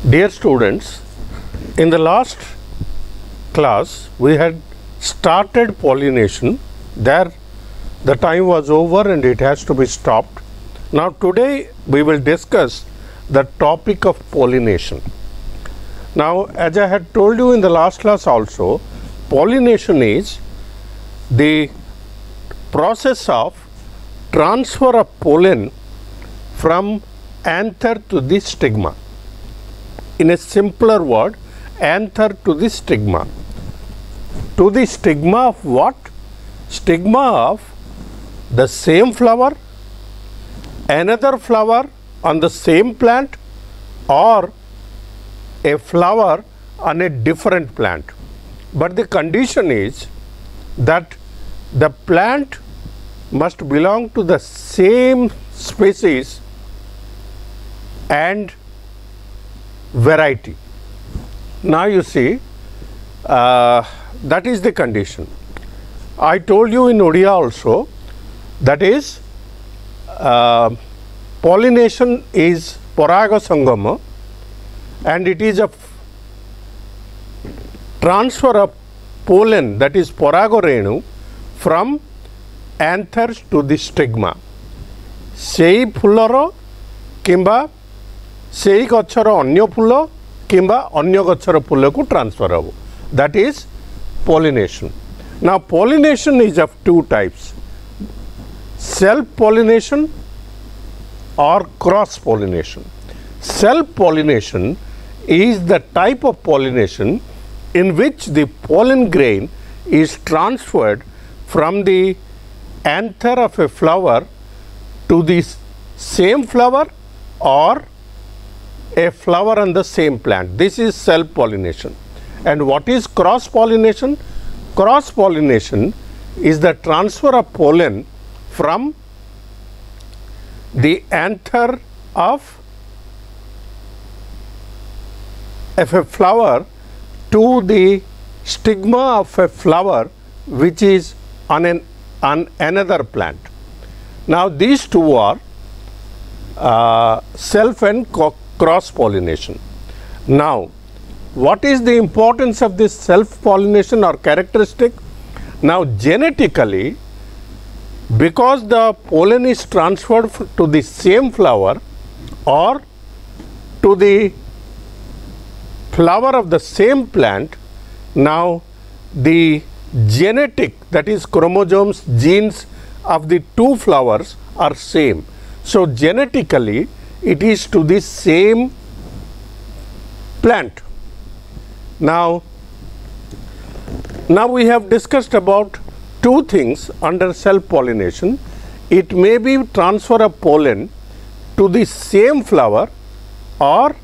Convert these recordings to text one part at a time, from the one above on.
Dear students, in the last class we had started pollination. There the time was over and it has to be stopped. Now today we will discuss the topic of pollination. Now, as I had told you in the last class also, pollination is the process of transfer of pollen from anther to the stigma. In a simpler word, anther to the stigma. To the stigma of what? Stigma of the same flower, another flower on the same plant, or a flower on a different plant. But the condition is that the plant must belong to the same species and variety. Now you see, that is the condition. I told you in Odia also, that is pollination is paraga sangama, and it is a transfer of pollen, that is paragorenu, from anthers to the stigma. Sei phuloro kimba sei gachara anyo phulo kimba anyo gachara phulo ku transfer habo. That is pollination. Now pollination is of two types: self pollination or cross pollination. Self pollination is the type of pollination in which the pollen grain is transferred from the anther of a flower to the same flower or a flower on the same plant. This is self pollination. And what is cross pollination? Cross pollination is the transfer of pollen from the anther of a flower to the stigma of a flower which is on another plant. Now these two are self and cross pollination. Now what is the importance of this self pollination or characteristic? Now genetically, because the pollen is transferred to the same flower or to the flower of the same plant, now the genetic, that is chromosomes, genes of the two flowers are same. So genetically it is to the same plant. Now we have discussed about two things under self pollination. It may be transfer of pollen to the same flower or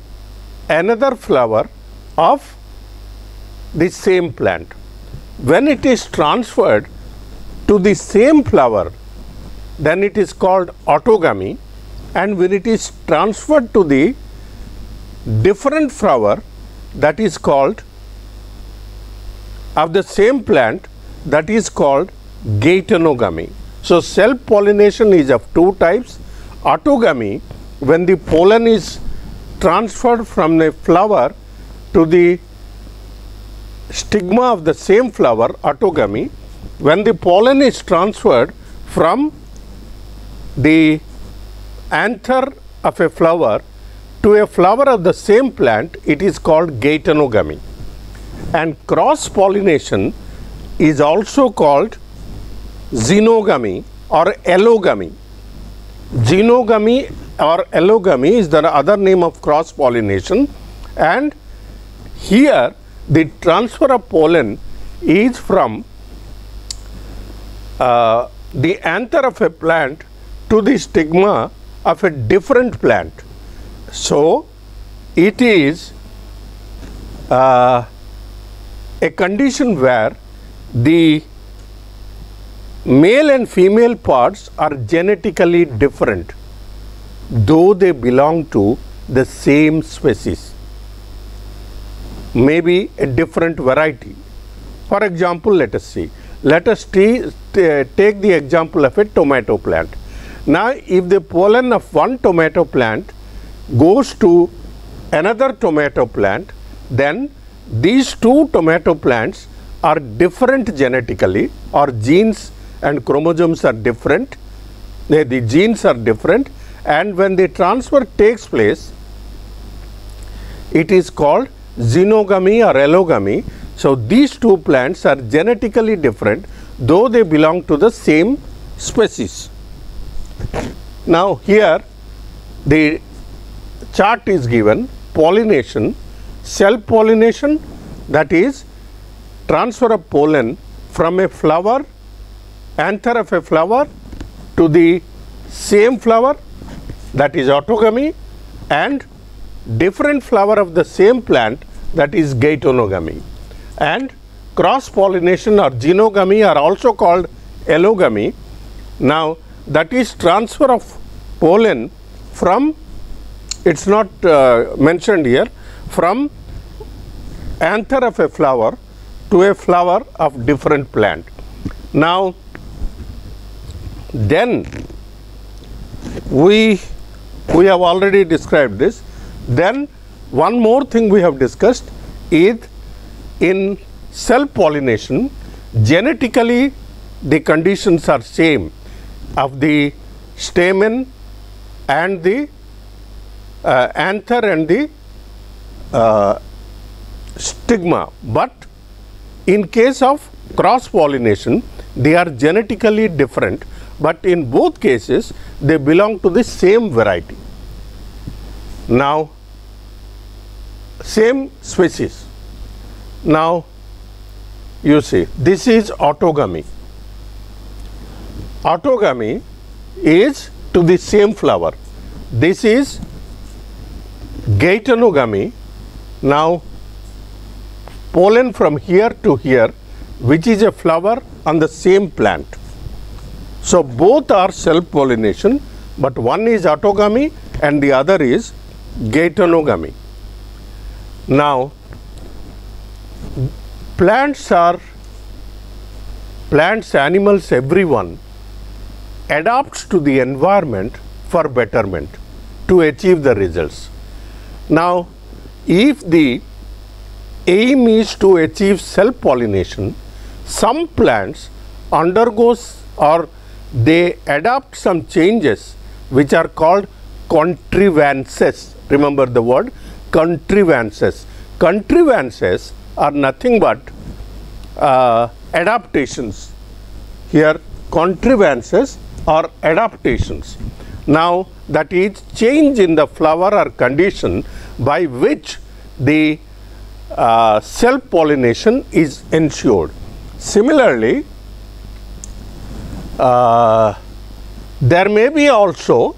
another flower of the same plant. When it is transferred to the same flower, then it is called autogamy, and when it is transferred to the different flower, that is called of the same plant, that is called geitonogamy. So self pollination is of two types: autogamy, when the pollen is transferred from the flower to the stigma of the same flower, autogamy. When the pollen is transferred from the anther of a flower to a flower of the same plant, it is called geitonogamy. And cross pollination is also called xenogamy or allogamy. Xenogamy or allogamy is the other name of cross pollination, and here the transfer of pollen is from the anther of a plant to the stigma of a different plant. So it is a condition where the male and female parts are genetically different, though they belong to the same species, maybe a different variety. For example, let us see. Let us take the example of a tomato plant. Now, if the pollen of one tomato plant goes to another tomato plant, then these two tomato plants are different genetically, or genes and chromosomes are different, the genes are different, and when the transfer takes place, it is called xenogamy or allogamy. So these two plants are genetically different, though they belong to the same species. Now here the chart is given: pollination, self-pollination, that is transfer of pollen from a flower, anther of a flower, to the same flower, that is autogamy, and different flower of the same plant, that is geitonogamy. And cross pollination or genogamy are also called allogamy. Now that is transfer of pollen from, it's not mentioned here, from anther of a flower to a flower of different plant. Now then we have already described this. Then one more thing we have discussed is, in self-pollination, genetically the conditions are same of the stamen and the anther and the stigma, but in case of cross-pollination they are genetically different, but in both cases they belong to the same variety. Now same species. Now you see, this is autogamy. Autogamy is to the same flower. This is geitonogamy. Now pollen from here to here, which is a flower on the same plant. So both are self-pollination, but one is autogamy and the other is geitonogamy. Now plants, animals, everyone adapts to the environment for betterment to achieve the results. Now if the aim is to achieve self-pollination, some plants undergoes or they adapt some changes which are called contrivances. Remember the word contrivances. Contrivances are nothing but adaptations. Here contrivances are adaptations. Now that is change in the flower or condition by which the self-pollination is ensured. Similarly, there may be also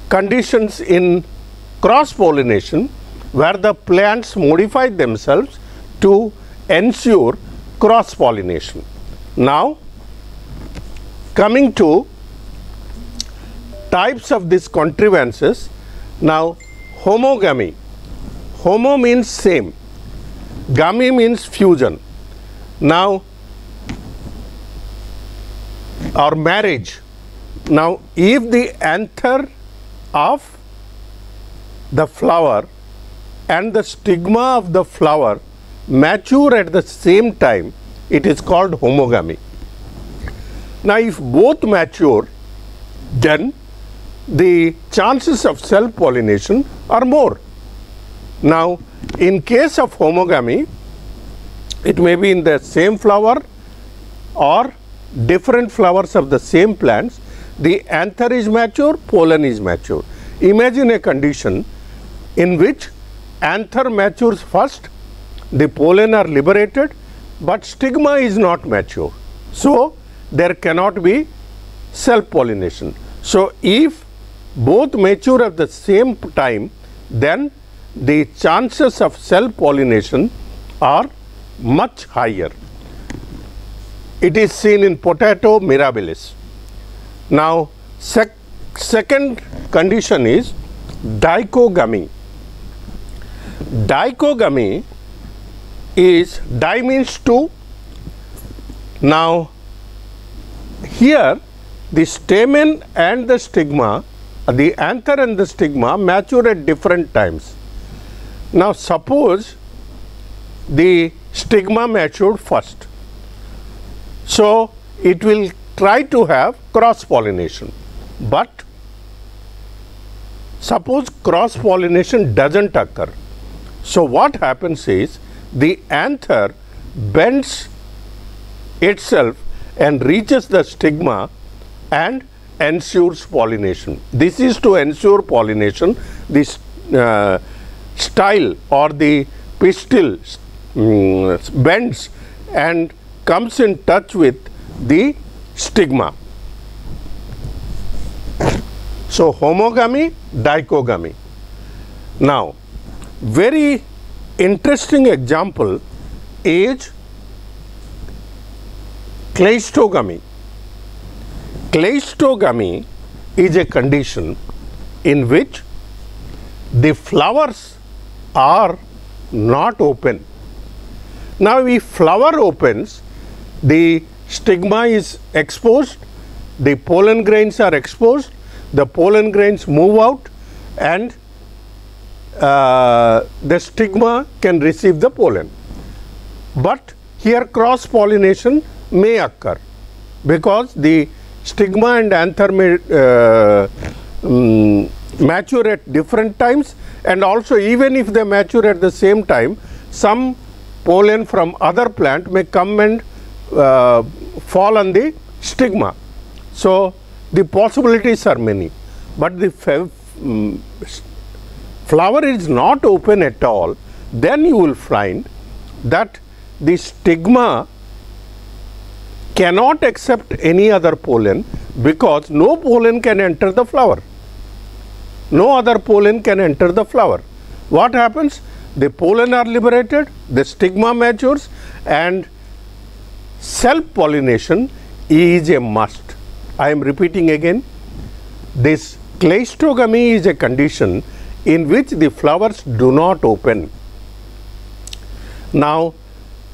conditions in cross-pollination where the plants modify themselves to ensure cross-pollination. Now coming to types of these contrivances. Now homogamy. Homo means same, gamy means fusion. Now or marriage. Now if the anther of the flower and the stigma of the flower mature at the same time, it is called homogamy. Now if both mature, then the chances of self-pollination are more. Now in case of homogamy, it may be in the same flower or different flowers of the same plants. The anther is mature, pollen is mature. Imagine a condition in which anther matures first, the pollen are liberated, but stigma is not mature. So there cannot be self-pollination. So if both mature at the same time, then the chances of self-pollination are much higher. It is seen in potato mirabilis. Now second condition is dichogamy. Dichogamy is, di means two. Now here the stamen and the stigma the anther and the stigma mature at different times. Now suppose the stigma matured first. So it will try to have cross pollination, but suppose cross pollination doesn't occur. So what happens is the anther bends itself and reaches the stigma and ensures pollination. This is to ensure pollination. This style or the pistil bends and comes in touch with the stigma. So homogamy, dichogamy. Now very interesting example is cleistogamy. Cleistogamy is a condition in which the flowers are not open. Now if flower opens, the stigma is exposed, the pollen grains are exposed, the pollen grains move out and the stigma can receive the pollen. But here cross pollination may occur because the stigma and anther may mature at different times, and also even if they mature at the same time, some pollen from other plant may come and fall on the stigma. So the possibilities are many, but the flower is not open at all, then you will find that the stigma cannot accept any other pollen because no pollen can enter the flower. No other pollen can enter the flower. What happens? The pollen are liberated, the stigma matures, and self-pollination is a must. I am repeating again, this cleistogamy is a condition in which the flowers do not open. Now,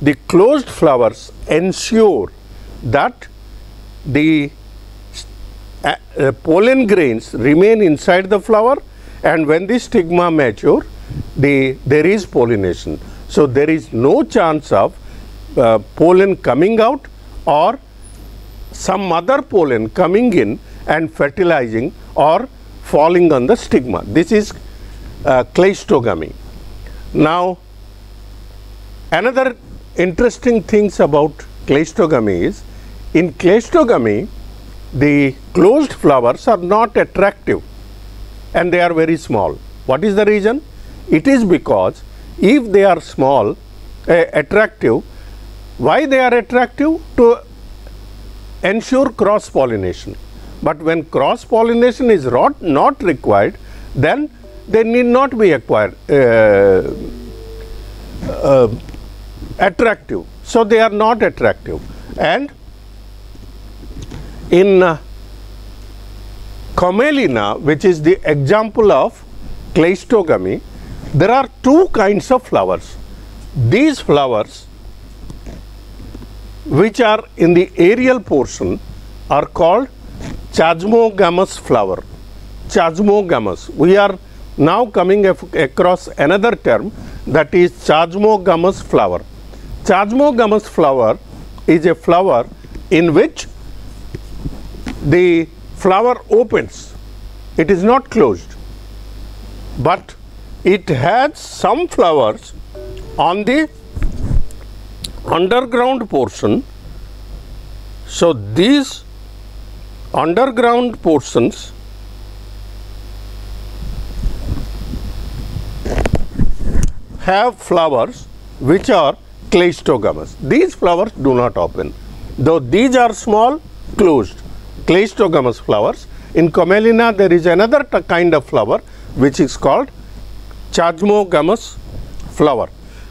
the closed flowers ensure that the pollen grains remain inside the flower, and when the stigma mature, there is pollination. So there is no chance of pollen coming out or some other pollen coming in and fertilizing or falling on the stigma. This is cleistogamy. Now, another interesting things about cleistogamy is, in cleistogamy, the closed flowers are not attractive and they are very small. What is the reason? It is because if they are small, attractive, why they are attractive? To ensure cross pollination. But when cross pollination is not required, then they need not be attractive. So they are not attractive. And in Commelina, which is the example of cleistogamy, there are two kinds of flowers. These flowers, which are in the aerial portion, are called chasmogamous flower. Chasmogamous. We are now coming across another term, that is chasmogamous flower. Chasmogamous flower is a flower in which the flower opens. It is not closed, but it has some flowers on the underground portion. So these underground portions have flowers which are cleistogamous. These flowers do not open, though these are small, closed, cleistogamous flowers. In Commelina, there is another kind of flower which is called chasmogamous flower.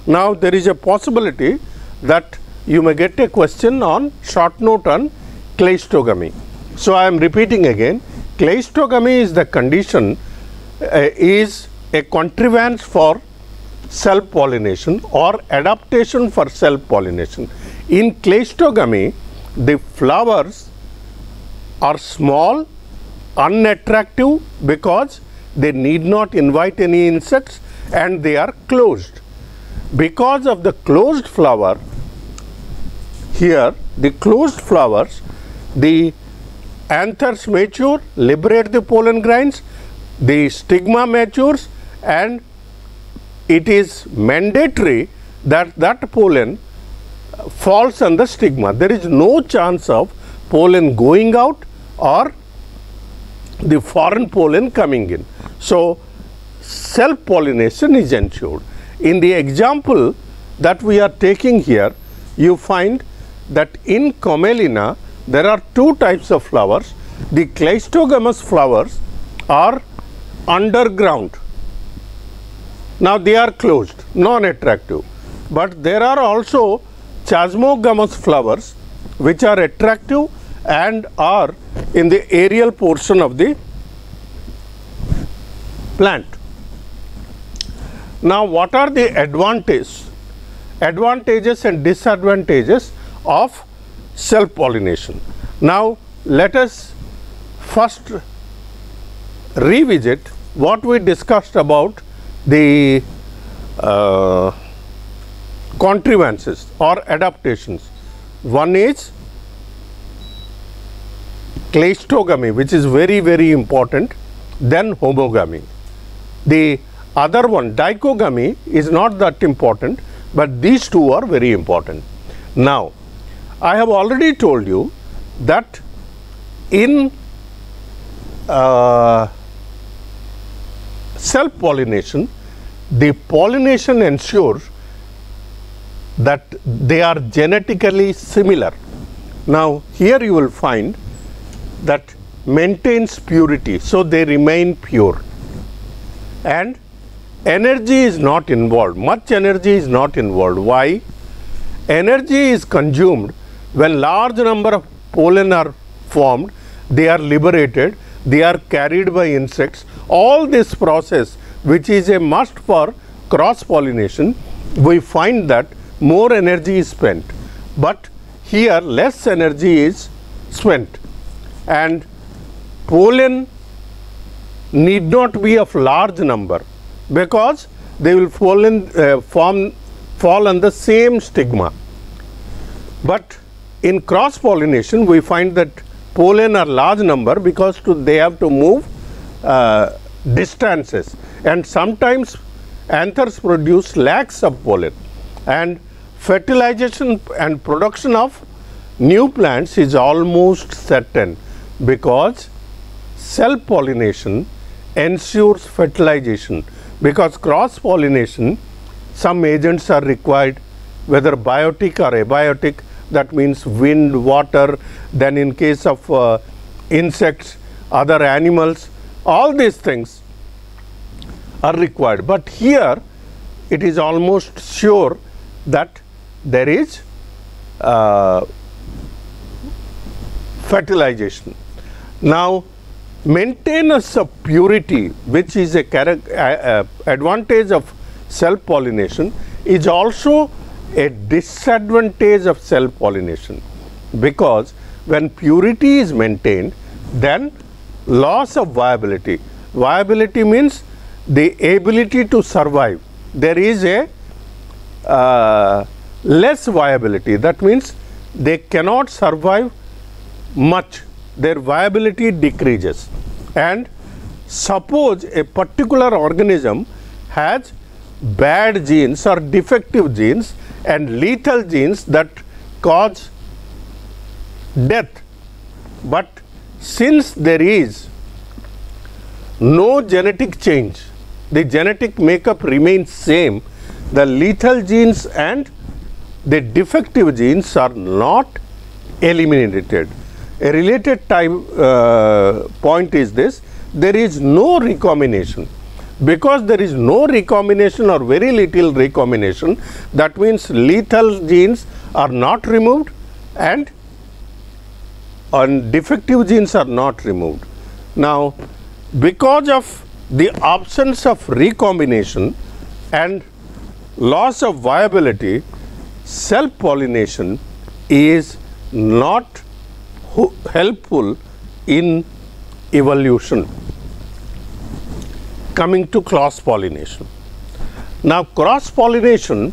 Now, there is a possibility that you may get a question on short note on cleistogamy. So, I am repeating again, cleistogamy is the condition, is a contrivance for self-pollination or adaptation for self-pollination. In cleistogamy, the flowers are small unattractive because they need not invite any insects and they are closed. Because of the closed flower, here the closed flowers, the anthers mature, liberate the pollen grains, the stigma matures, and it is mandatory that that pollen falls on the stigma. There is no chance of pollen going out or the foreign pollen coming in. So, self-pollination is ensured. In the example that we are taking here, you find that in Commelina there are two types of flowers. The cleistogamous flowers are underground. Now they are closed, non-attractive. But there are also chasmogamous flowers which are attractive and are in the aerial portion of the plant. Now what are the advantages and disadvantages of self-pollination? Now let us first revisit what we discussed about the contrivances or adaptations. One is cleistogamy, which is very, very important, then homogamy. The other one, dichogamy, is not that important, but these two are very important. Now, I have already told you that in self-pollination, the pollination ensures that they are genetically similar. Now, here you will find that maintains purity, so they remain pure, and energy is not involved, much energy is not involved. Why? Energy is consumed when large number of pollen are formed, they are liberated, they are carried by insects. All this process, which is a must for cross pollination, we find that more energy is spent, but here less energy is spent, and pollen need not be of large number because they will fall on the same stigma. But in cross pollination we find that pollen are large number because they have to move distances, and sometimes anthers produce lakhs of pollen, and fertilization and production of new plants is almost certain because self-pollination ensures fertilization. Because cross-pollination, some agents are required, whether biotic or abiotic, that means wind, water, then in case of insects, other animals, all these things are required. But here it is almost sure that there is fertilization. Now, maintenance of purity, which is a advantage of self-pollination, is also a disadvantage of self-pollination, because when purity is maintained, then loss of viability. Viability means the ability to survive. There is a less viability. That means they cannot survive much. Their viability decreases. And suppose a particular organism has bad genes or defective genes and lethal genes that cause death, but since there is no genetic change, the genetic makeup remains same, the lethal genes and the defective genes are not eliminated. A related point is this: there is no recombination. Because there is no recombination or very little recombination, that means lethal genes are not removed and defective genes are not removed. Now, because of the absence of recombination and loss of viability, self-pollination is not helpful in evolution. Coming to cross pollination. Now cross pollination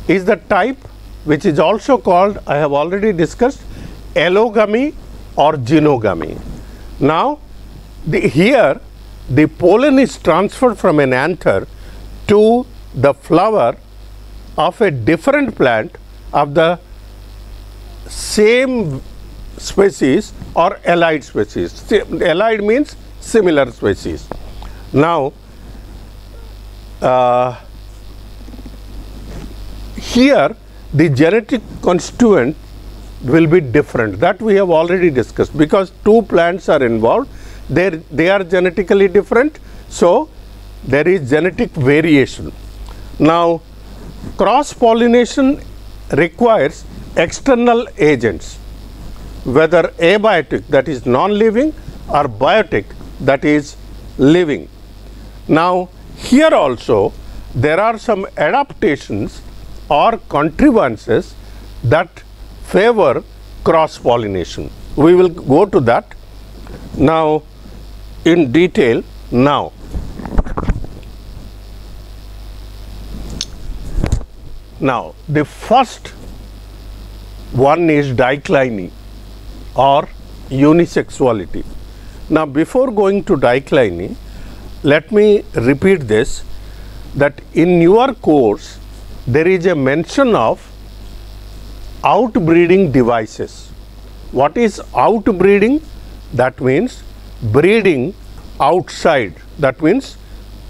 is the type which is also called, I have already discussed, allogamy or gynogamy. Now here the pollen is transferred from an anther to the flower of a different plant of the same species or allied species. Allied means similar species. Now here the genetic constituent will be different, that we have already discussed, because two plants are involved, they are genetically different, so there is genetic variation. Now cross pollination requires external agents, whether abiotic, that is non-living, or biotic, that is living. Now here also there are some adaptations or contrivances that favor cross pollination. We will go to that now in detail now. Now the first one is dicliny or unisexuality. Now before going to dicliny, let me repeat this, that in your course there is a mention of outbreeding devices. What is outbreeding? That means breeding outside. That means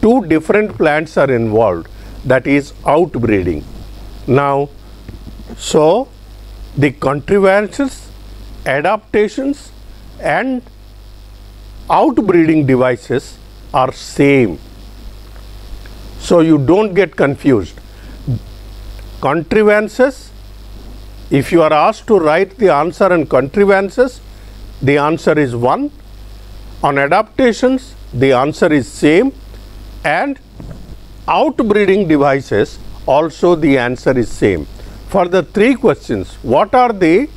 two different plants are involved. That is outbreeding. Now, so the contrivances, adaptations and outbreeding devices are same. So you don't get confused. Contrivances, if you are asked to write the answer on contrivances, the answer is 1. On adaptations, the answer is same, and outbreeding devices also the answer is same. For the 3 questions, what are the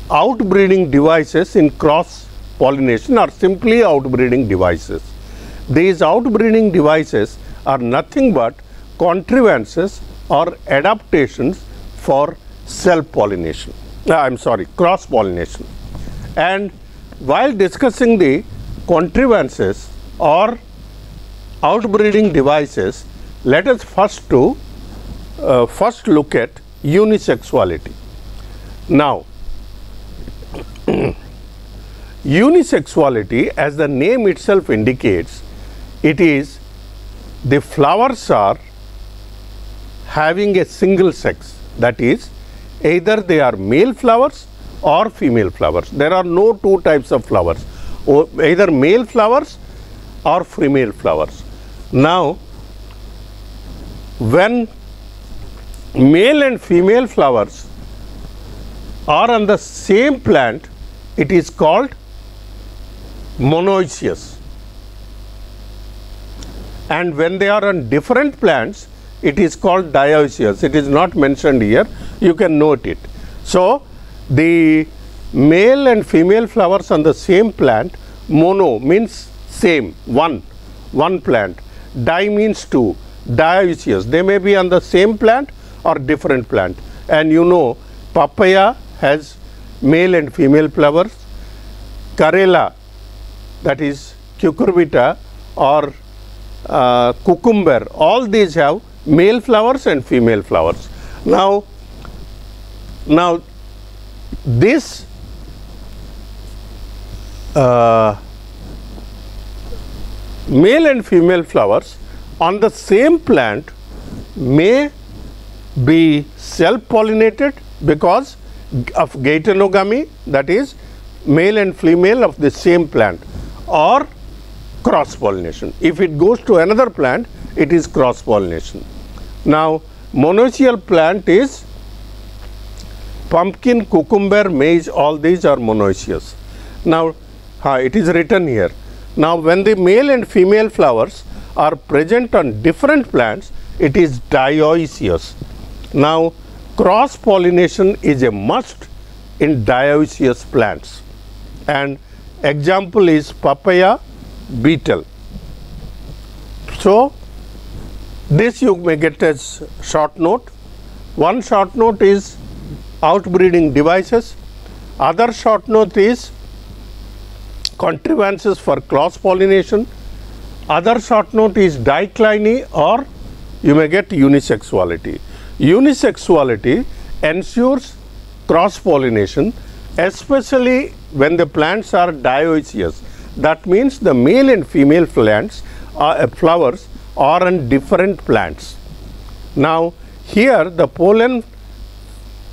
outbreeding devices in cross pollination, or simply outbreeding devices? These outbreeding devices are nothing but contrivances or adaptations for self-pollination. Cross pollination. And while discussing the contrivances or outbreeding devices, let us first look at unisexuality. Now unisexuality, as the name itself indicates, it is the flowers are having a single sex, that is either they are male flowers or female flowers. There are no two types of flowers, either male flowers or female flowers. Now when male and female flowers are on the same plant, it is called monoecious, and when they are on different plants, it is called dioecious. It is not mentioned here, you can note it. So the male and female flowers on the same plant, mono means same, one plant, di means two, dioecious, they may be on the same plant or different plant. And you know, papaya has male and female flowers, Karela, that is cucurbita or cucumber, all these have male flowers and female flowers. Now this male and female flowers on the same plant may be self-pollinated because of geitonogamy, that is male and female of the same plant, or cross-pollination. If it goes to another plant, it is cross-pollination. Now monoecial plant is pumpkin, cucumber, maize, all these are monoecious. Now it is written here. Now when the male and female flowers are present on different plants, it is dioecious. Now cross pollination is a must in dioecious plants. and example is papaya beetle. So, this you may get as short note. One short note is outbreeding devices, other short note is contrivances for cross pollination, other short note is dicliny, or you may get unisexuality. Unisexuality ensures cross pollination, especially when the plants are dioecious. That means the male and female plants flowers are on different plants. Now, here the pollen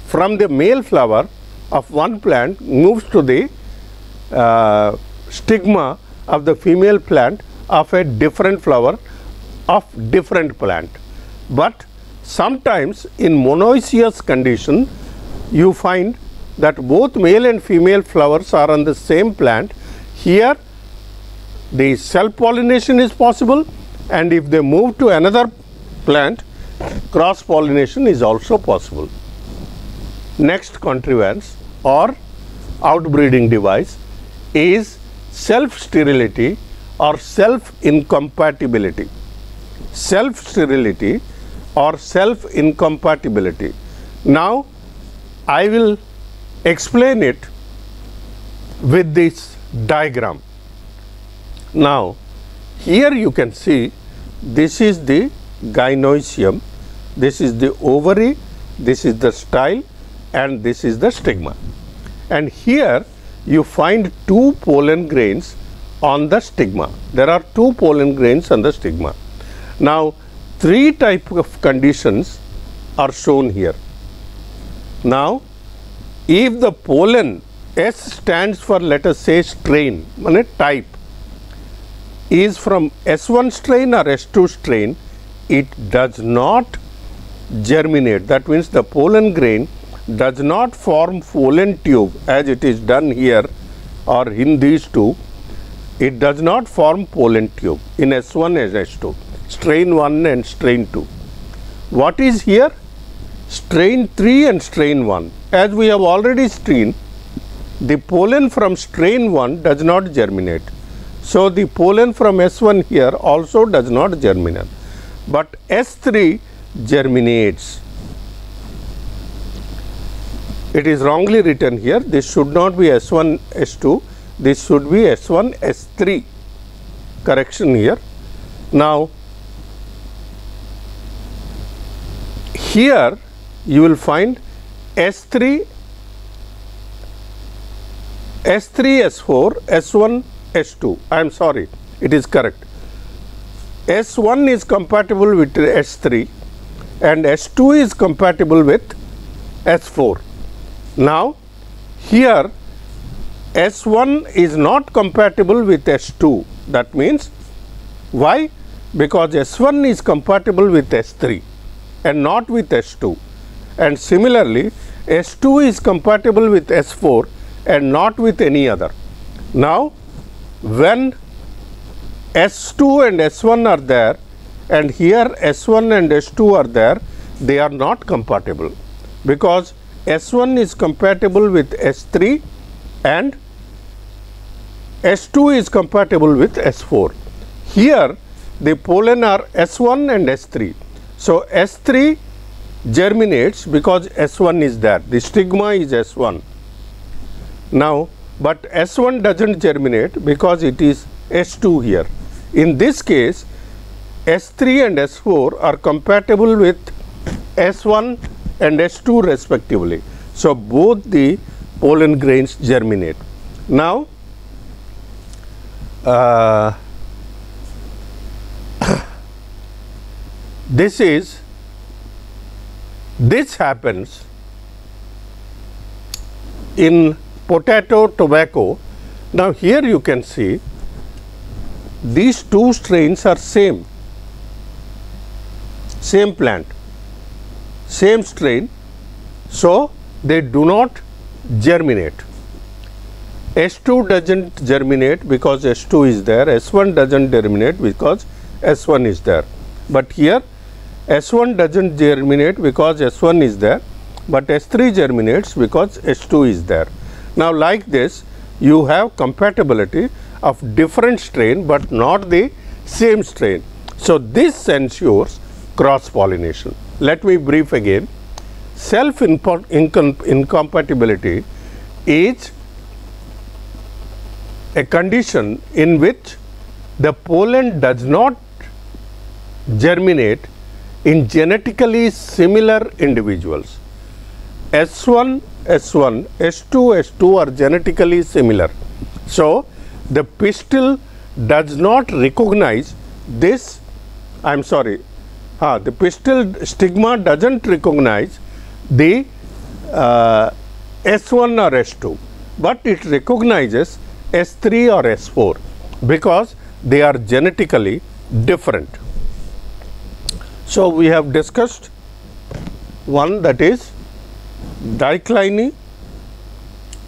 from the male flower of one plant moves to the stigma of the female plant of a different flower of different plant. But sometimes in monoecious condition, you find that both male and female flowers are on the same plant. Here the self pollination is possible, and if they move to another plant, cross pollination is also possible. Next contrivance or outbreeding device is self sterility or self incompatibility. Self sterility or self incompatibility. Now, I will explain it with this diagram. Now, here you can see this is the gynoecium, this is the ovary, this is the style, and this is the stigma. And here you find two pollen grains on the stigma. There are two pollen grains on the stigma. Now, three types of conditions are shown here. Now, if the pollen, S stands for, let us say, strain, type, is from S1 strain or S2 strain, it does not germinate. That means the pollen grain does not form pollen tube as it is done here or in these two. It does not form pollen tube in S1 and S2, strain 1 and strain 2. What is here? Strain 3 and strain 1. As we have already seen, the pollen from strain 1 does not germinate. So, the pollen from S1 here also does not germinate, but S3 germinates. It is wrongly written here. This should not be S1, S2. This should be S1, S3. Correction here. Now, here you will find S3, S4, S1, S2. I am sorry, it is correct. S1 is compatible with S3 and S2 is compatible with S4. Now, here S1 is not compatible with S2. That means, why? Because S1 is compatible with S3 and not with S2. And similarly, S2 is compatible with S4 and not with any other. Now, when S2 and S1 are there and here S1 and S2 are there, they are not compatible because S1 is compatible with S3 and S2 is compatible with S4. Here the pollen are S1 and S3. So, S3 germinates because S1 is there. The stigma is S1. Now, but S1 doesn't germinate because it is S2 here. In this case, S3 and S4 are compatible with S1 and S2 respectively. So, both the pollen grains germinate. Now, this happens in potato, tobacco. Now, here you can see these two strains are same plant, same strain. So, they do not germinate. S2 doesn't germinate because S2 is there, S1 doesn't germinate because S1 is there. But here S1 doesn't germinate because S1 is there, but S3 germinates because S2 is there. Now, like this, you have compatibility of different strain but not the same strain. So this ensures cross pollination. Let me brief again. Self incompatibility is a condition in which the pollen does not germinate in genetically similar individuals. S1, S1, S2, S2 are genetically similar. So the pistil does not recognize this, the pistil stigma doesn't recognize the S1 or S2, but it recognizes S3 or S4 because they are genetically different. So we have discussed one, that is dicliny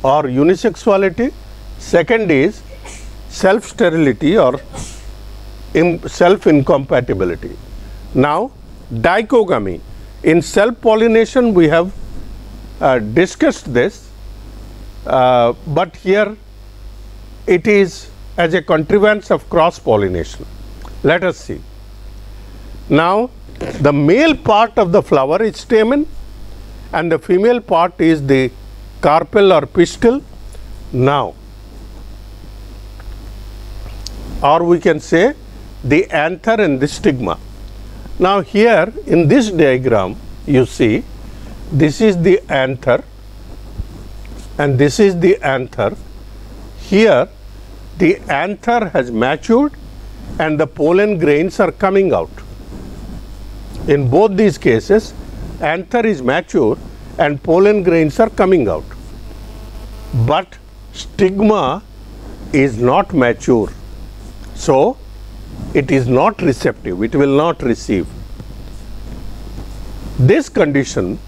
or unisexuality. Second is self-sterility or self-incompatibility. Now dichogamy. In self-pollination we have discussed this, but here it is as a contrivance of cross-pollination. Let us see. Now the male part of the flower is stamen and the female part is the carpel or pistil. Now, or we can say the anther and the stigma. Now here in this diagram you see this is the anther and this is the anther. Here the anther has matured and the pollen grains are coming out. In both these cases anther is mature and pollen grains are coming out, but stigma is not mature, so it is not receptive, it will not receive. This condition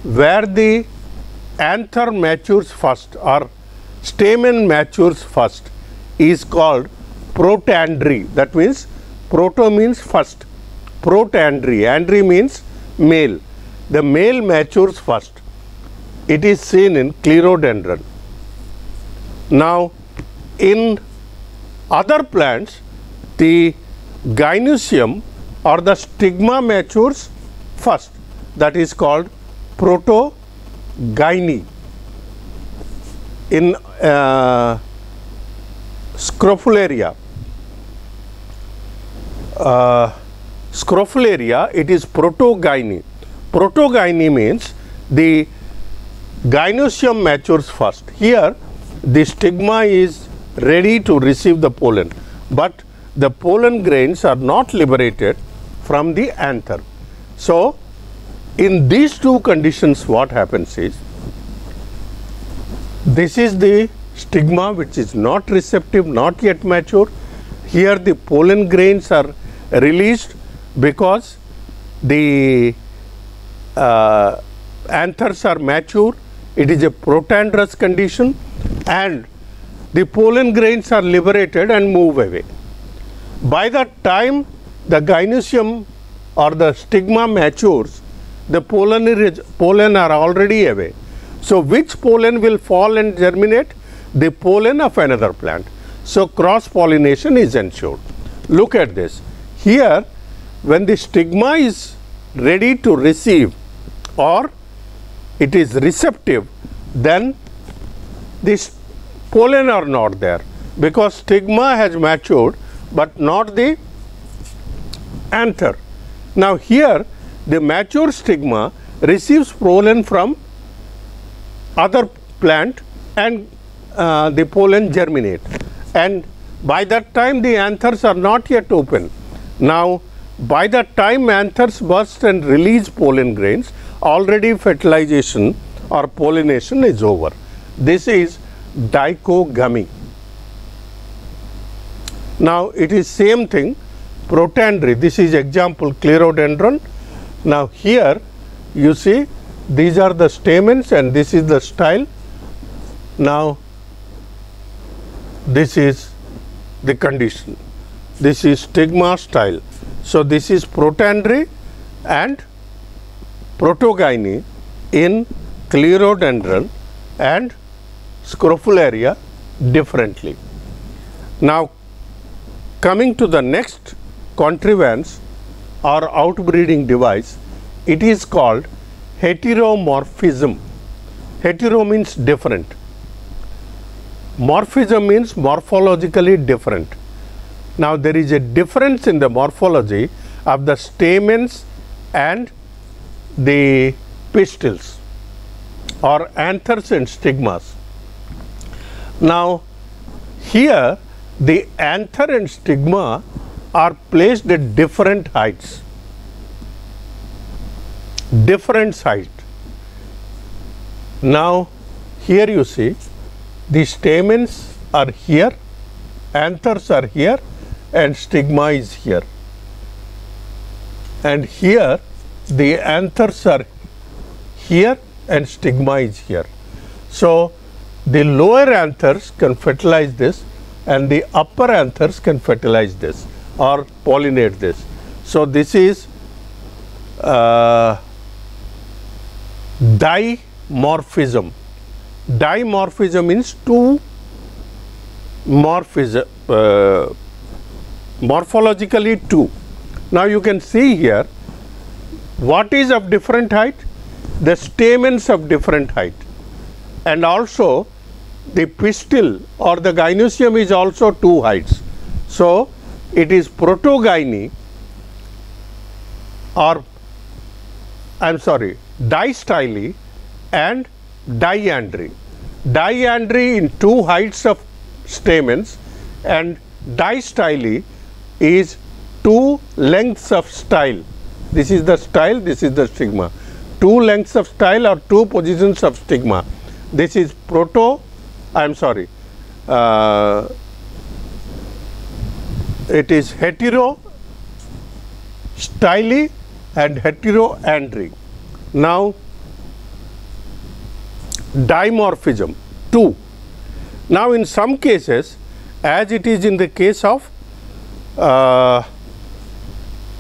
where the anther matures first or stamen matures first is called protandry. That means proto means first, protandry, andry means male. The male matures first. It is seen in clerodendron. Now in other plants the gynoecium or the stigma matures first, that is called protogyny. In Scrophularia, it is protogyny. Protogyny means the gynoecium matures first. Here the stigma is ready to receive the pollen, but the pollen grains are not liberated from the anther. So in these two conditions what happens is, this is the stigma which is not receptive, not yet mature. Here the pollen grains are released because the anthers are mature. It is a protandrous condition and the pollen grains are liberated and move away. By the time the gynoecium or the stigma matures, the pollen are already away. So which pollen will fall and germinate? The pollen of another plant. So cross pollination is ensured. Look at this. Here when the stigma is ready to receive or it is receptive, then this pollen are not there because stigma has matured but not the anther. Now here the mature stigma receives pollen from other plant and the pollen germinate, and by that time the anthers are not yet open. Now by the time anthers burst and release pollen grains, already fertilization or pollination is over. This is dichogamy. Now it is same thing, protandry. This is example clerodendron. Now here you see these are the stamens and this is the style. Now this is the condition. This is stigma style. So this is protandry and protogyny in clerodendron and Scrophularia differently. Now, coming to the next contrivance or outbreeding device, it is called heteromorphism. Hetero means different. Morphism means morphologically different. Now, there is a difference in the morphology of the stamens and the pistils or anthers and stigmas. Now, here the anther and stigma are placed at different heights, different height. Now, here you see the stamens are here, anthers are here, and stigma is here. And here the anthers are here and stigma is here. So, the lower anthers can fertilize this and the upper anthers can fertilize this or pollinate this. So, this is dimorphism. Dimorphism means two morphism, morphologically two. Now, you can see here what is of different height? The stamens of different height, and also the pistil or the gynoecium is also two heights. So, it is protogyny or distyly and diandry. Diandry in two heights of stamens and distyly is two lengths of style. This is the style, this is the stigma. Two lengths of style or two positions of stigma. This is it is heterostyly and heteroandry. Now, dimorphism, two. Now, in some cases, as it is in the case of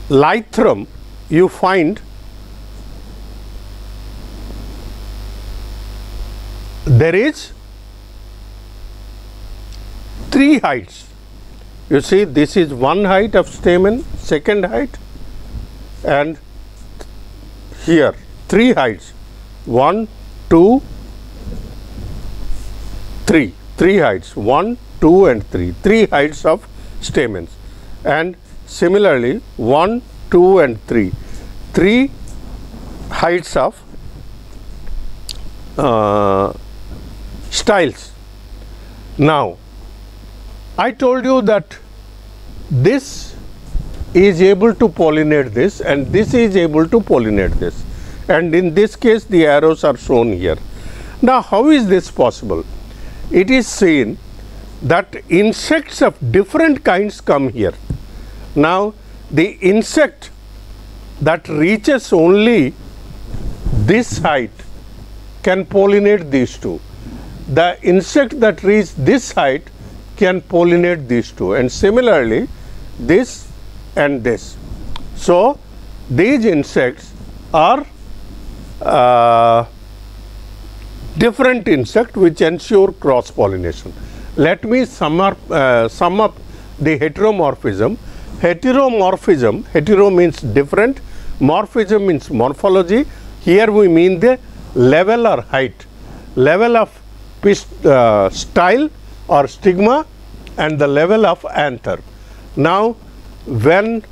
Lythrum, you find there is three heights. You see, this is one height of stamen, second height, and here three heights, 1, 2, 3, three heights, 1, 2 and 3, three heights of stamens, and similarly 1, 2 and 3, three heights of styles. Now, I told you that this is able to pollinate this and this is able to pollinate this, and in this case the arrows are shown here. Now, how is this possible? It is seen that insects of different kinds come here. Now, the insect that reaches only this height can pollinate these two. The insect that reaches this height can pollinate these two, and similarly this and this. So, these insects are different insect which ensure cross pollination. Let me sum up the heteromorphism. Heteromorphism, hetero means different, morphism means morphology. Here we mean the level or height, level of style or stigma and the level of anther. Now, when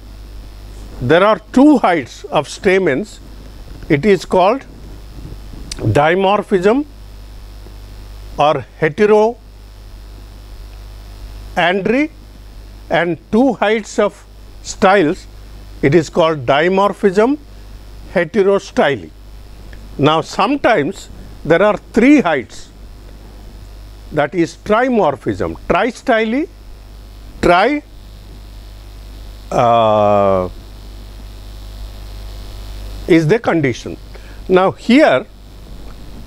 there are two heights of stamens, it is called dimorphism or heteroandry, and two heights of styles, it is called dimorphism, heterostyly. Now, sometimes there are three heights, that is trimorphism, tristyly, is the condition. Now, here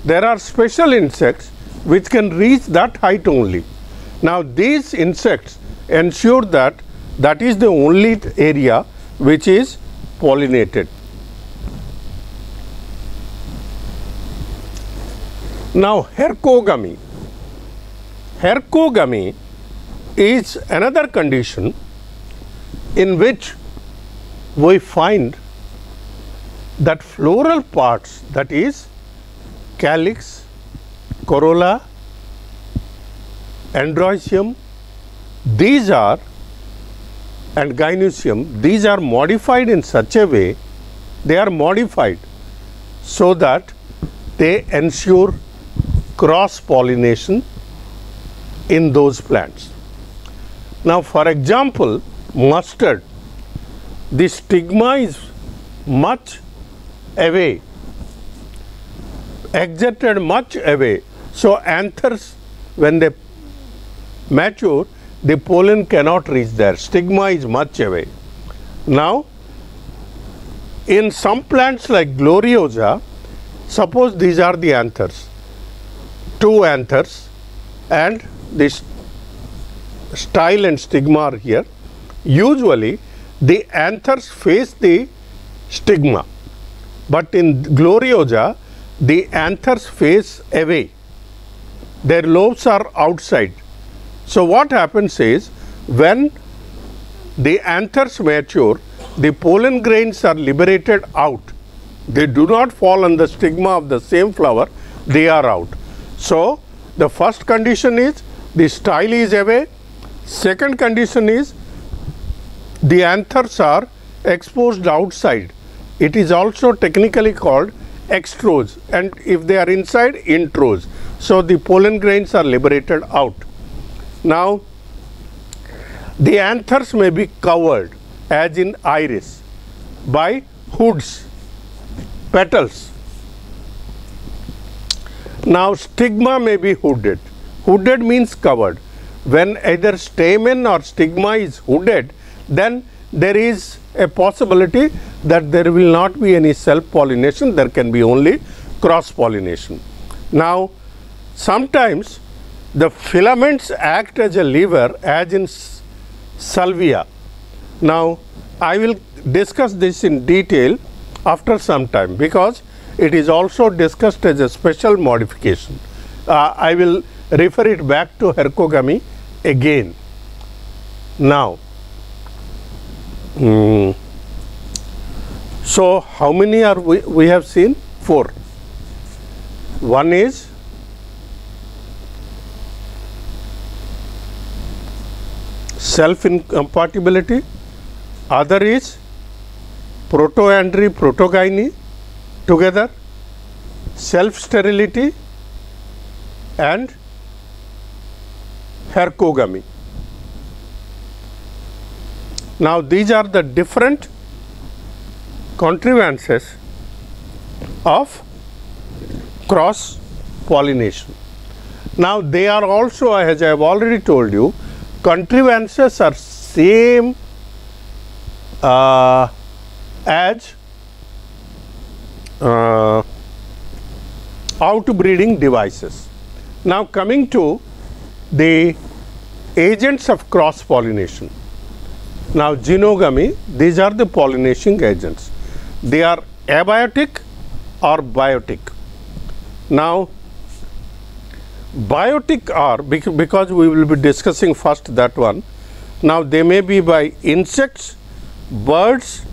there are special insects which can reach that height only. Now, these insects ensure that that is the only area which is pollinated. Now, hercogamy. Hercogamy is another condition in which we find that floral parts, that is calyx, corolla, androecium, these are, and gynoecium, these are modified in such a way, they are modified so that they ensure cross pollination in those plants. Now, for example, mustard, the stigma is much away, exerted much away. So, anthers, when they mature, the pollen cannot reach there, stigma is much away. Now, in some plants like Gloriosa, suppose these are the anthers, two anthers, and this style and stigma are here. Usually, the anthers face the stigma, but in Gloriosa, the anthers face away, their lobes are outside. So, what happens is, when the anthers mature, the pollen grains are liberated out. They do not fall on the stigma of the same flower, they are out. So, the first condition is the style is away. Second condition is the anthers are exposed outside. It is also technically called extrose, and if they are inside, introse. So, the pollen grains are liberated out. Now, the anthers may be covered, as in iris, by hoods, petals. Now, stigma may be hooded. Hooded means covered. When either stamen or stigma is hooded, then there is a possibility that there will not be any self-pollination, there can be only cross-pollination. Now, sometimes the filaments act as a lever, as in salvia. Now, I will discuss this in detail after some time, because it is also discussed as a special modification. I will refer it back to hercogamy again. Now, so how many are we have seen? 4. One is self-incompatibility, other is protoandry, protogyny together, self-sterility and hercogamy. Now, these are the different contrivances of cross pollination. Now, they are also, as I have already told you, contrivances are same as outbreeding devices. Now, coming to the agents of cross pollination. Now, genogamy, these are the pollination agents. They are abiotic or biotic. Now, biotic are, because we will be discussing first that one. Now, they may be by insects, birds,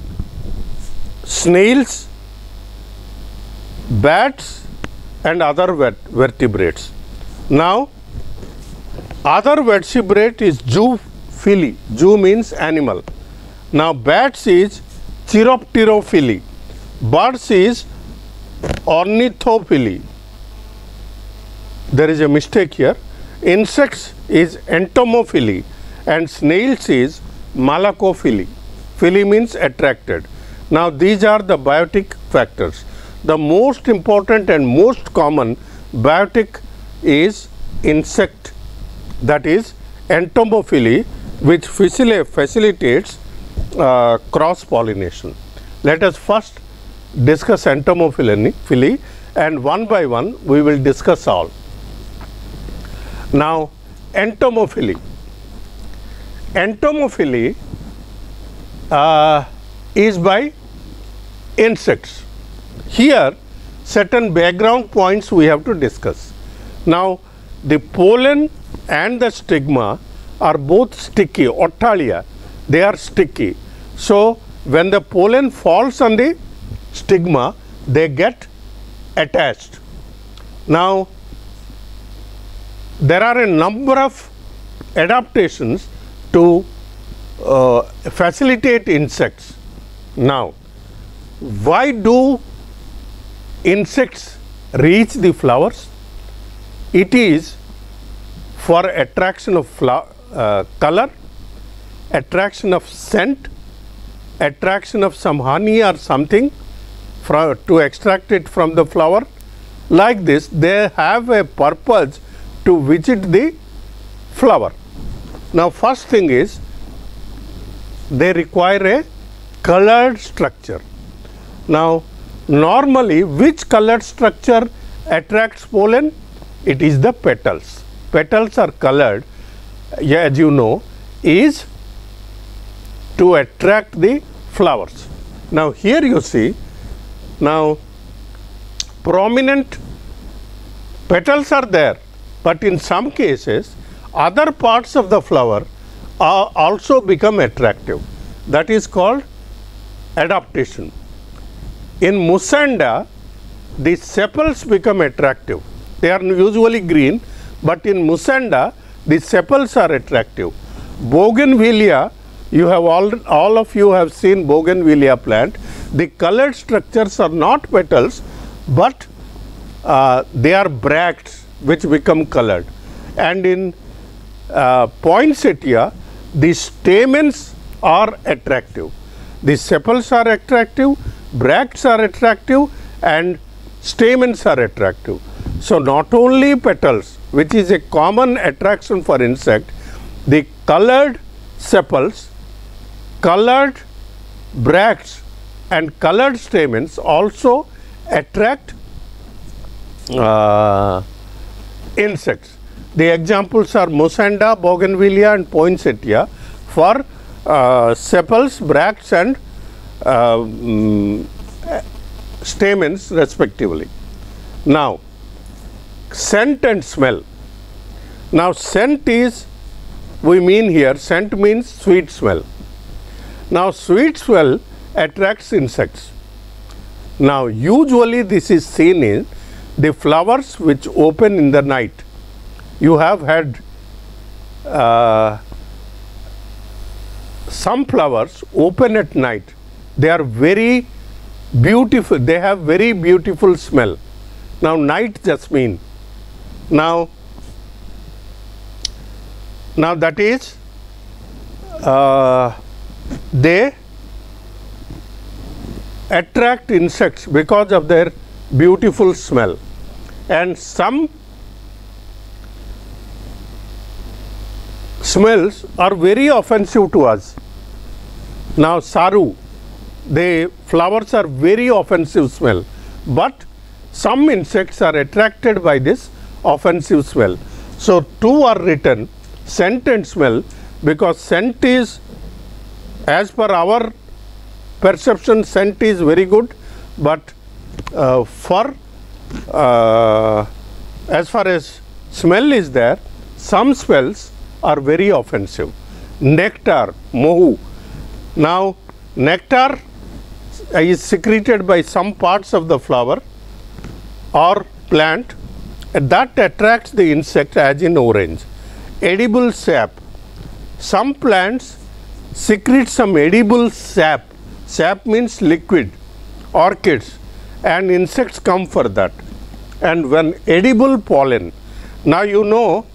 snails, bats and other vertebrates. Now, other vertebrate is zoophily. Zoo means animal. Now, bats is chiropterophily. Birds is ornithophily. There is a mistake here. Insects is entomophily and snails is malacophily. Phily means attracted. Now, these are the biotic factors. The most important and most common biotic is insect, that is entomophily, which facilitates cross pollination. Let us first discuss entomophily, and one by one we will discuss all. Now, entomophily. Entomophily is by insects. Here certain background points we have to discuss. Now, the pollen and the stigma are both sticky, ottalia, they are sticky. So when the pollen falls on the stigma, they get attached. Now there are a number of adaptations to facilitate insects. Now, why do insects reach the flowers? It is for attraction of color, attraction of scent, attraction of some honey or something to extract it from the flower. Like this, they have a purpose to visit the flower. Now, first thing is they require a colored structure. Now, normally which colored structure attracts pollen? It is the petals. Petals are colored, as you know, is to attract the flowers. Now, here you see, now prominent petals are there, but in some cases other parts of the flower also become attractive. That is called adaptation. In Musanda, the sepals become attractive. They are usually green, but in Musanda, the sepals are attractive. Bougainvillea, you have all of you have seen Bougainvillea plant. The colored structures are not petals, but they are bracts which become colored. And in poinsettia, the stamens are attractive. The sepals are attractive, bracts are attractive, and stamens are attractive. So not only petals, which is a common attraction for insect, the colored sepals, colored bracts and colored stamens also attract insects. The examples are Musanda, Bougainvillea and poinsettia for sepals, bracts and stamens respectively. Now, scent and smell. Now, scent is, we mean here, scent means sweet smell. Now, sweet smell attracts insects. Now, usually this is seen in the flowers which open in the night. You have had some flowers open at night. They are very beautiful. They have very beautiful smell. Now, night jasmine. Now that is they attract insects because of their beautiful smell. And some smells are very offensive to us. Now, saru, the flowers are very offensive smell, but some insects are attracted by this offensive smell. So, two are written, scent and smell, because scent is, as per our perception, scent is very good, but as far as smell is there, some smells are very offensive. Nectar, mohu. Now, nectar is secreted by some parts of the flower or plant that attracts the insect, as in orange. Edible sap. Some plants secrete some edible sap. Sap means liquid, orchids, and insects come for that. And when edible pollen, now you know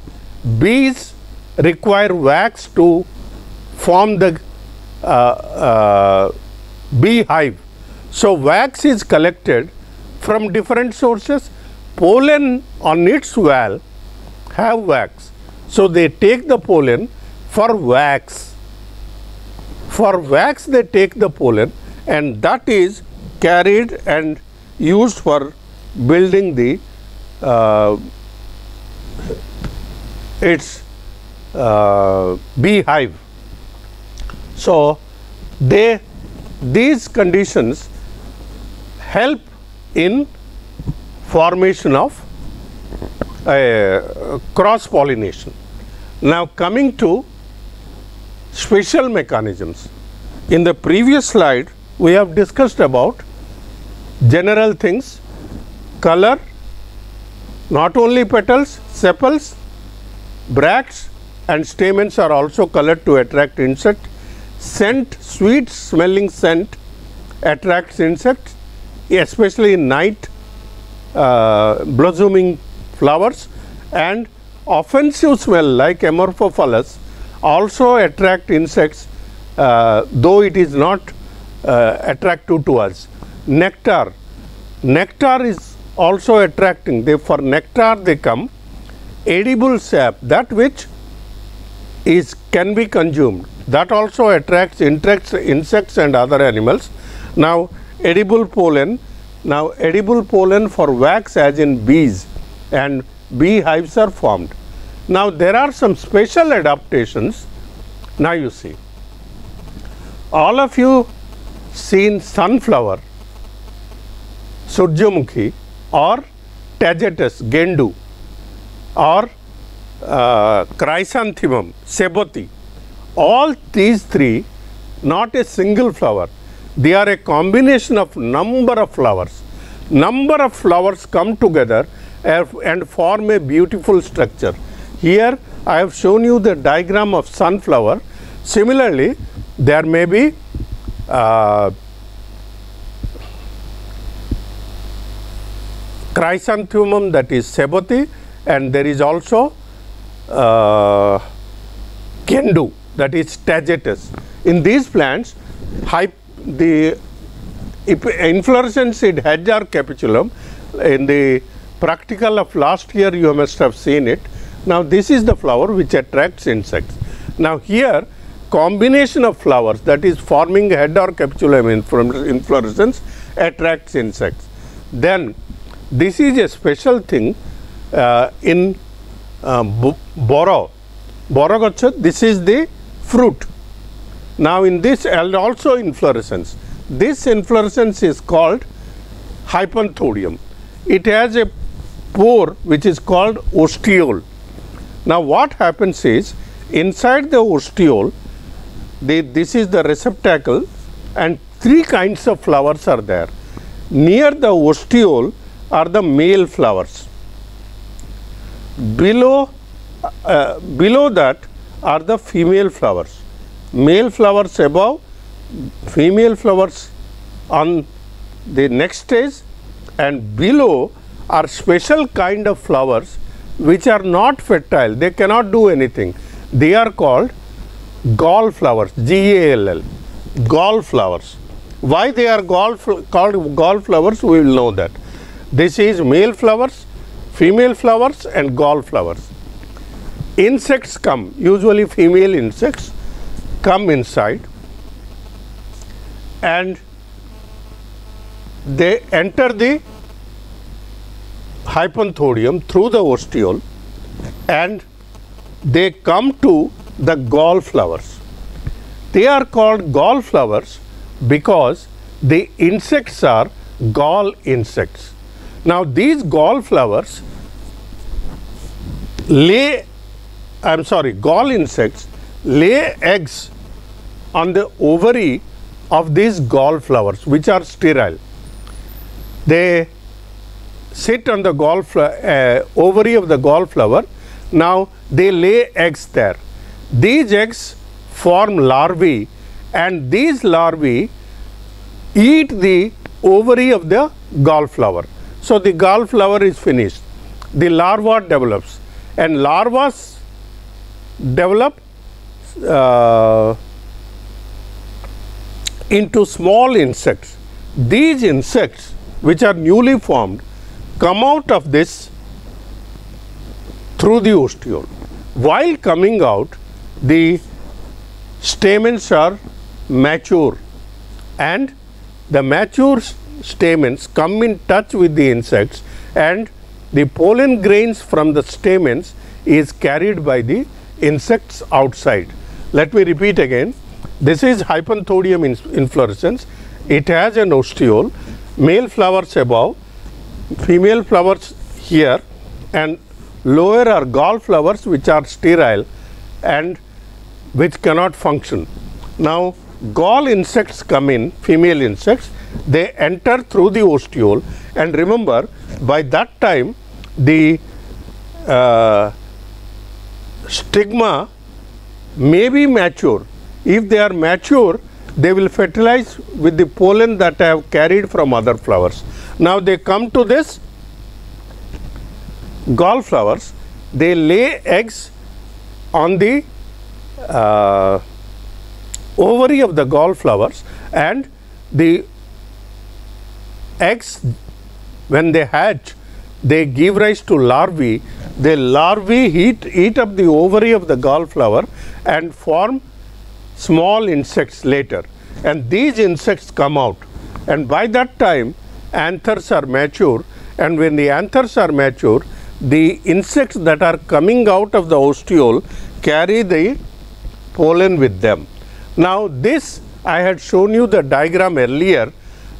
bees require wax to form the beehive. So, wax is collected from different sources. Pollen on its wall have wax. So, they take the pollen for wax. For wax they take the pollen, and that is carried and used for building the its beehive. So, these conditions help in formation of cross pollination. Now coming to special mechanisms. In the previous slide we have discussed about general things, color, not only petals, sepals, bracts and stamens are also colored to attract insects. Scent, sweet smelling scent attracts insects, especially in night blossoming flowers, and offensive smell like Amorphophallus also attract insects, though it is not attractive to us. Nectar is also attracting. For nectar they come. Edible sap, that which can be consumed, that also attracts insects and other animals. Now edible pollen for wax, as in bees, and beehives are formed. Now there are some special adaptations. Now you see, all of you seen sunflower, Surjamukhi, or Tagetes, Gendu, or Chrysanthemum, Seboti. All these three, not a single flower, they are a combination of number of flowers. Number of flowers come together and form a beautiful structure. Here I have shown you the diagram of sunflower. Similarly, there may be Chrysanthemum, that is Seboti, and there is also Gendu, that is Tagetes. In these plants, the inflorescence in hedge or capitulum, in the practical of last year you must have seen it. Now this is the flower which attracts insects. Now here combination of flowers, that is forming head or capitulum inflorescence, attracts insects. Then this is a special thing in Boro Gaccha. This is the fruit. Now in this, and also inflorescence, this inflorescence is called Hypanthodium. It has a pore which is called ostiole. Now what happens is, inside the ostiole, this is the receptacle, and three kinds of flowers are there. Near the ostiole are the male flowers. Below that are the female flowers. Male flowers above, female flowers on the next stage, and below are special kind of flowers which are not fertile. They cannot do anything. They are called gall flowers, G-A-L-L, gall flowers. Why they are called gall flowers, we will know that. This is male flowers, female flowers, and gall flowers. Insects come, usually female insects come inside, and they enter the Hypanthodium through the ostiole, and they come to the gall flowers. They are called gall flowers because the insects are gall insects. Now these gall flowers gall insects lay eggs on the ovary of these gall flowers, which are sterile. They sit on the ovary of the gall flower. Now they lay eggs there. These eggs form larvae, and these larvae eat the ovary of the gall flower. So the gall flower is finished. The larva develops, and larvas develop into small insects. These insects, which are newly formed, come out of this through the ostiole. While coming out, the stamens are mature, and the mature stamens come in touch with the insects, and the pollen grains from the stamens is carried by the insects outside. Let me repeat again. This is Hypanthodium inflorescence. It has an ostiole, male flowers above, female flowers here, and lower are gall flowers which are sterile and which cannot function. Now gall insects come in, female insects, they enter through the ostiole, and remember, by that time the stigma may be mature. If they are mature, they will fertilize with the pollen that I have carried from other flowers. Now they come to this gall flowers, they lay eggs on the ovary of the gall flowers, and the eggs, when they hatch, they give rise to larvae. The larvae eat up the ovary of the gall flower and form small insects later, and these insects come out, and by that time anthers are mature, and when the anthers are mature, the insects that are coming out of the ostiole carry the pollen with them. Now this, I had shown you the diagram earlier.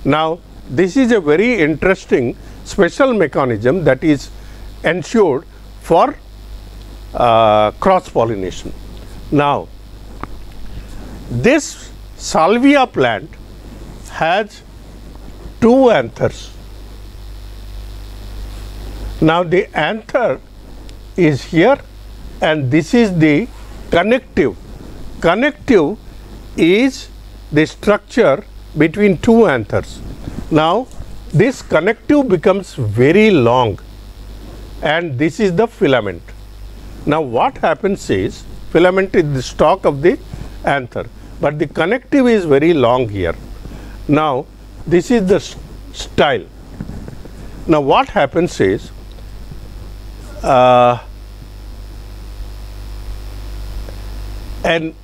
Now this is a very interesting special mechanism that is ensured for cross pollination. Now this salvia plant has two anthers. Now the anther is here, and this is the connective. Connective is the structure between two anthers. Now this connective becomes very long, and this is the filament. Now what happens is, filament is the stalk of the anther, but the connective is very long here. Now this is the style. Now what happens is, an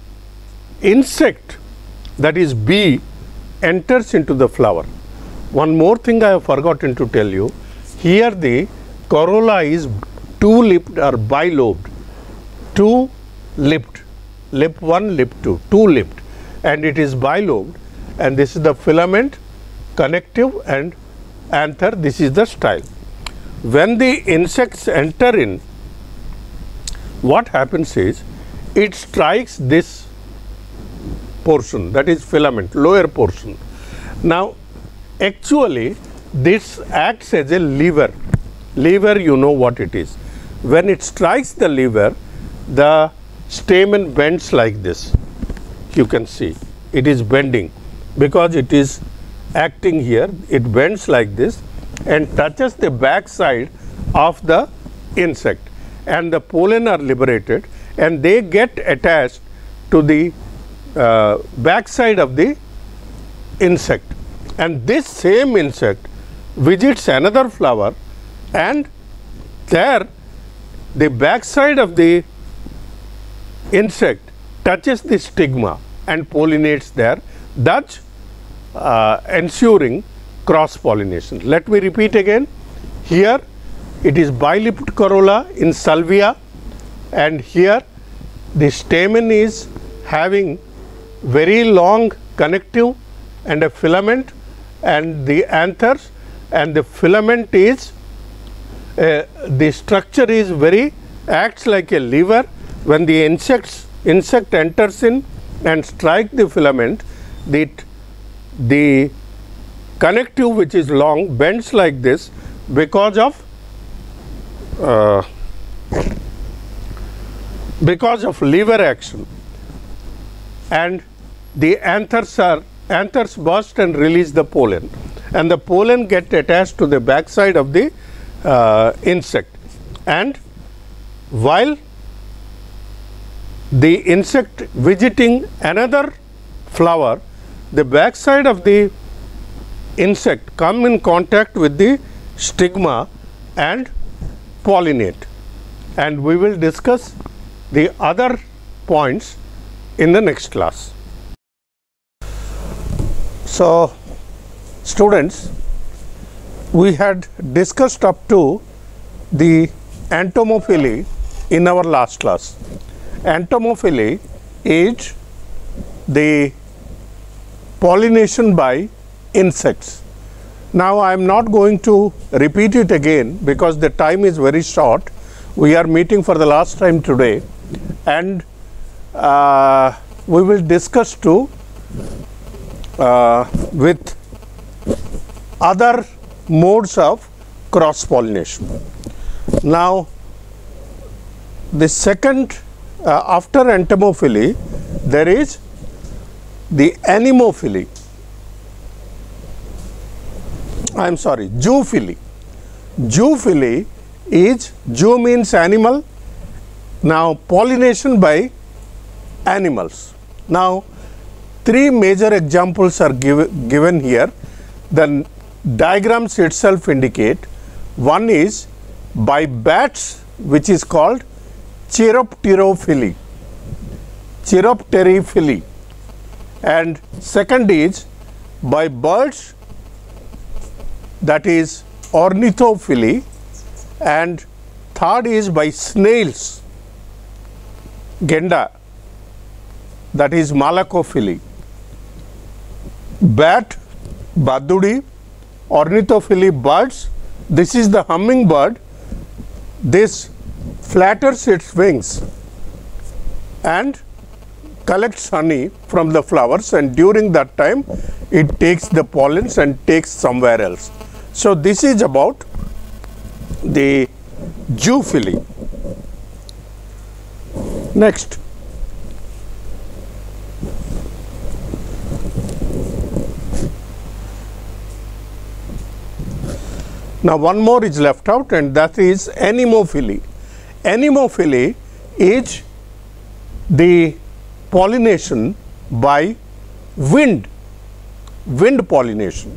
insect, that is bee, enters into the flower. One more thing I have forgotten to tell you, here the corolla is two-lipped or bilobed, two-lipped, lip 1, lip 2, two-lipped, and it is bilobed, and this is the filament, connective and anther, this is the style. When the insects enter in, what happens is, it strikes this portion, that is filament, lower portion. Now actually this acts as a lever. Lever, you know what it is. When it strikes the lever, the stamen bends like this. You can see it is bending because it is acting here. It bends like this and touches the back side of the insect, and the pollen are liberated, and they get attached to the back side of the insect, and this same insect visits another flower, and there the back side of the insect touches the stigma and pollinates there, thus ensuring cross pollination. Let me repeat again. Here it is bilipped corolla in salvia, and here the stamen is having very long connective and a filament, and the anthers, and the filament is the structure is very, acts like a lever. When the insect enters in and strike the filament, the connective, which is long, bends like this because of lever action, and the anthers burst and release the pollen, and the pollen get attached to the back side of the insect, and while the insect visiting another flower, the back side of the insect come in contact with the stigma and pollinate, and we will discuss the other points in the next class. So students, we had discussed up to the entomophily in our last class. Entomophily is the pollination by insects. Now I am not going to repeat it again because the time is very short. We are meeting for the last time today, and we will discuss too with other modes of cross pollination. Now, the second after entomophily, there is the anemophily. I am sorry, zoophily. Zoophily is, zoo means animal. Now, pollination by animals. Now, three major examples are given here. The diagrams itself indicate. One is by bats, which is called chiropterophily, chiropterophily, and second is by birds, that is ornithophily, and third is by snails, genda, that is malacophily. Bat, badudi, ornithophily, birds. This is the hummingbird. This flatters its wings and collects honey from the flowers, and during that time it takes the pollens and takes somewhere else. So, this is about the zoophily. Next, now one more is left out, and that is anemophily. Anemophily is the pollination by wind pollination.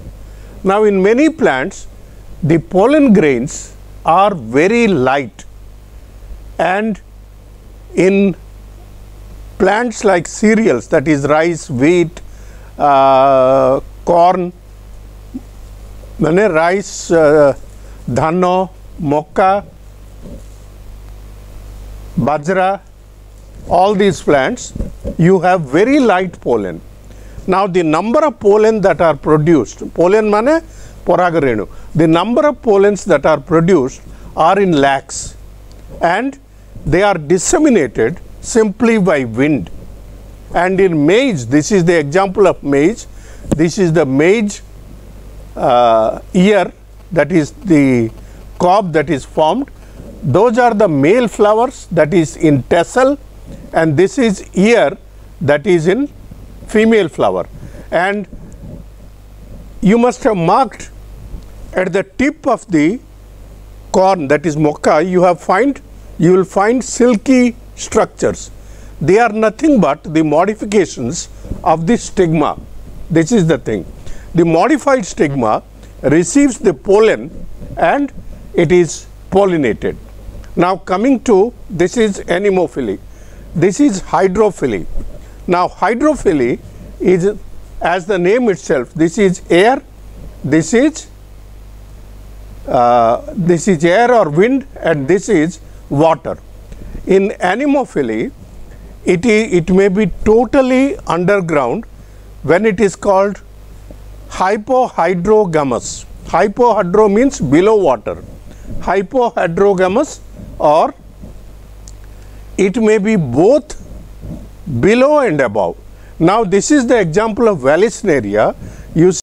Now, in many plants, the pollen grains are very light, and in plants like cereals, that is rice, wheat, corn, rice, dhano, mokka, bajra, all these plants, you have very light pollen. Now, the number of pollen that are produced, pollen mane paragarenu, the number of pollens that are produced are in lakhs, and they are disseminated simply by wind. And in maize, this is the example of maize. This is the maize ear, that is the cob that is formed. Those are the male flowers, that is in tassel, and this is ear, that is in female flower. And you must have marked at the tip of the corn, that is mokka, you will find silky structures. They are nothing but the modifications of the stigma. This is the thing. The modified stigma receives the pollen and it is pollinated. Now, coming to, this is anemophily. This is hydrophily. Now, hydrophily is, as the name itself, this is air, this is air or wind, and this is water. In anemophily, it may be totally underground when it is called hypohydrogamous. Hypohydro means below water. Hypohydrogamous, or it may be both below and above. Now, this is the example of Vallisneria. You